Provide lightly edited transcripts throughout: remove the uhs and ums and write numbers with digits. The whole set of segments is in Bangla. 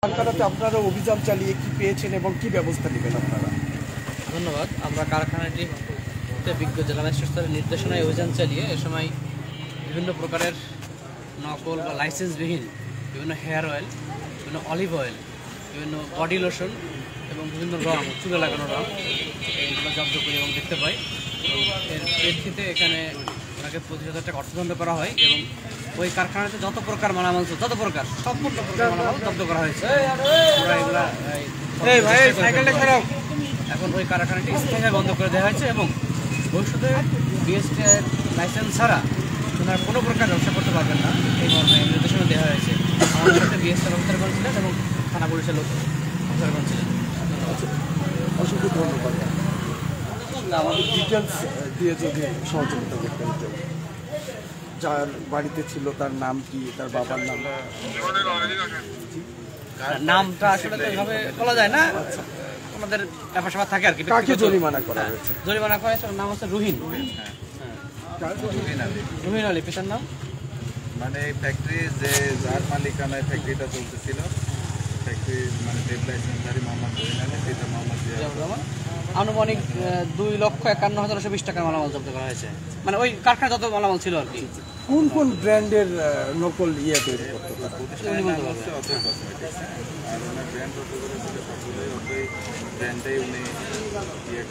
কারখানাতে আপনারা অভিযান চালিয়ে কি পেয়েছেন এবং কি ব্যবস্থা নেবেন আপনারা? ধন্যবাদ। আমরা কারখানাটিতে বিজ্ঞ জেলা ম্যাজিস্ট্রেট স্তরের নির্দেশনায় অভিযান চালিয়ে এ সময় বিভিন্ন প্রকারের নকল বা লাইসেন্সবিহীন বিভিন্ন হেয়ার অয়েল, বিভিন্ন অলিভ অয়েল, বিভিন্ন বডি লোশন এবং বিভিন্ন রং, চুলে লাগানো রং এইগুলো জব্দ করি এবং দেখতে পাই। এর প্রেক্ষিতে এখানে ওনাকে 25,000 টাকা অর্থদণ্ড করা হয় এবং ওই কারখানাতে যত প্রকার মালামাল সম্পূর্ণ প্রকার মালামাল জব্দ করা হয়েছে। ওরা এগুলা এখন ওই কারখানাটি স্থায়ীভাবে বন্ধ করে দেওয়া হয়েছে এবং ভবিষ্যতে বিএসটি লাইসেন্স ছাড়া ওনারা কোনো প্রকার ব্যবসা করতে পারবেন না এই মর্মে নির্দেশনা দেওয়া হয়েছে। আমাদের সাথে বিএসটি অফিসারগণ ছিলেন এবং থানা পুলিশের লোক অফিসারগণ ছিলেন। অসংখ্য ধন্যবাদ। আমাদের ডিটেলস দিয়ে যদি সহযোগিতা করতেন, যার বাড়িতে ছিল তার নাম কি, তার বাবার নাম? নামটা আসলে তো এভাবে বলা যায় না, আমাদের ব্যাপার স্যাপার থাকে আর কি। কাকে জরিমানা করা হয়েছে? জরিমানা করা হয়েছে, ওর নাম হচ্ছে রুহিন আলী। পিতার নাম মানে এই ফ্যাক্টরি যে যার মালিকানায় ফ্যাক্টরিটা চলতেছিল, ফ্যাক্টরি মানে ট্রেড লাইসেন্সধারী মোহাম্মদ রুহিন আলী, পিতা মোহাম্মদ জিয়াউর রহমান। আনুমানিক 2,51,500 টাকার মালামাল জব্দ করা হয়েছে, মানে ওই কারখানা যত মালামাল ছিল আর কি। কোন কোন ব্র্যান্ডের নকল তৈরি করতে পারে? আর ওনার ব্র্যান্ড যত করে ছিল সবগুলোই ওই ব্র্যান্ডেই উনি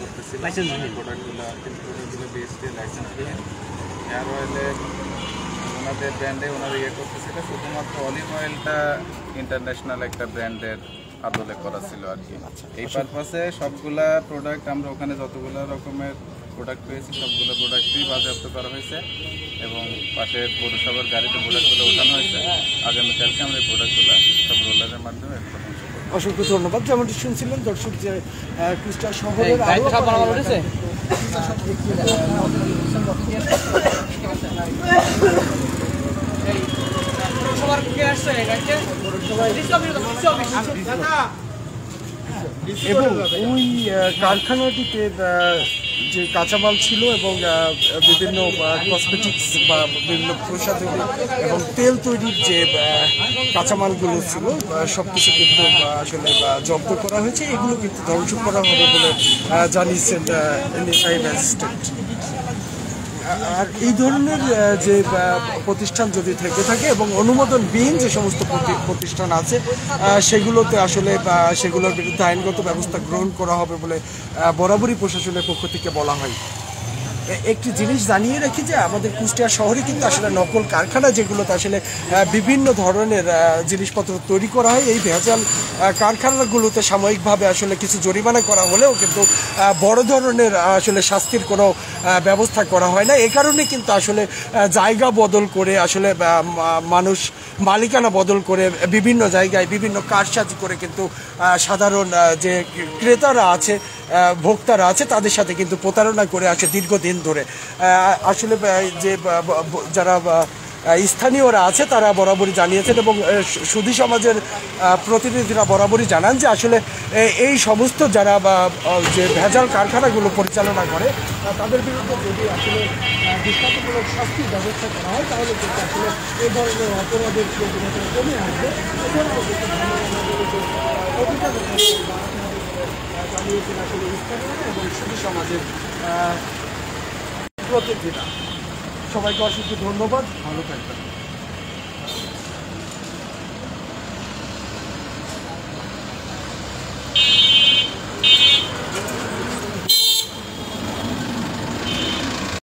করতেছিলেন প্রোডাক্টগুলো, কিন্তু প্রোডাক্টগুলো বিএসটি লাইসেন্সবিহীন। হেয়ার অয়েলের ওনাদের ব্র্যান্ডে ওনারা করতেছিল, শুধুমাত্র অলিভ অয়েলটা ইন্টারন্যাশনাল একটা ব্র্যান্ডের আদলে করা ছিল আর কি। এই পারপাসে সবগুলা প্রোডাক্ট আমরা ওখানে যতগুলো রকমের প্রোডাক্ট পেয়েছি সবগুলো প্রোডাক্টই বাজেয়াপ্ত করা হয়েছে এবং পাশের পৌরসভার গাড়িতে প্রোডাক্টগুলো ওঠানো হয়েছে। আগামীকালকে আমরা এই প্রোডাক্টগুলো সব রোলারের মাধ্যমে অসংখ্য ধন্যবাদ। যেমনটি শুনছিলেন দর্শক, যে কুষ্টিয়া শহরের এবং ওই কারখানাটিতে যে কাঁচামাল ছিল এবং বিভিন্ন কসমেটিক্স বা বিভিন্ন প্রসাধনী এবং তেল তৈরির যে কাঁচামালগুলো ছিল সব কিছু কিন্তু আসলে জব্দ করা হয়েছে। এগুলো কিন্তু ধ্বংস করা হবে বলে জানিয়েছেন এলাকার ম্যাজিস্ট্রেট। আর এই ধরনের যে প্রতিষ্ঠান যদি থেকে থাকে এবং অনুমোদনবিহীন যে সমস্ত প্রতিষ্ঠান আছে সেগুলোতে আসলে সেগুলোর বিরুদ্ধে আইনগত ব্যবস্থা গ্রহণ করা হবে বলে বরাবরই প্রশাসনের পক্ষ থেকে বলা হয়। একটি জিনিস জানিয়ে রাখি যে আমাদের কুষ্টিয়া শহরে কিন্তু আসলে নকল কারখানা যেগুলোতে আসলে বিভিন্ন ধরনের জিনিসপত্র তৈরি করা হয়, এই ভেজাল কারখানাগুলোতে সাময়িকভাবে আসলে কিছু জরিমানা করা হলেও কিন্তু বড় ধরনের আসলে শাস্তির কোনো ব্যবস্থা করা হয় না। এই কারণে কিন্তু আসলে জায়গা বদল করে আসলে মানুষ মালিকানা বদল করে বিভিন্ন জায়গায় বিভিন্ন কারসাজি করে কিন্তু সাধারণ যে ক্রেতারা আছে, ভোক্তারা আছে, তাদের সাথে কিন্তু প্রতারণা করে আসে দীর্ঘদিন ধরে। আসলে যে যারা স্থানীয়রা আছে তারা বরাবরই জানিয়েছেন এবং সুধী সমাজের প্রতিনিধিরা বরাবরই জানান যে আসলে এই সমস্ত যারা যে ভেজাল কারখানাগুলো পরিচালনা করে তাদের বিরুদ্ধে যদি আসলে দৃষ্টান্তমূলক শাস্তির ব্যবস্থা করা হয় তাহলে কিন্তু আসলে এই ধরনের অপরাধের প্রবণতা কমে আসবে। জানিয়েছেন আসলে স্থানীয়রা এবং সুধী সমাজের প্রতিনিধিরা। সবাইকে অসংখ্য ধন্যবাদ, ভালো থাকবেন।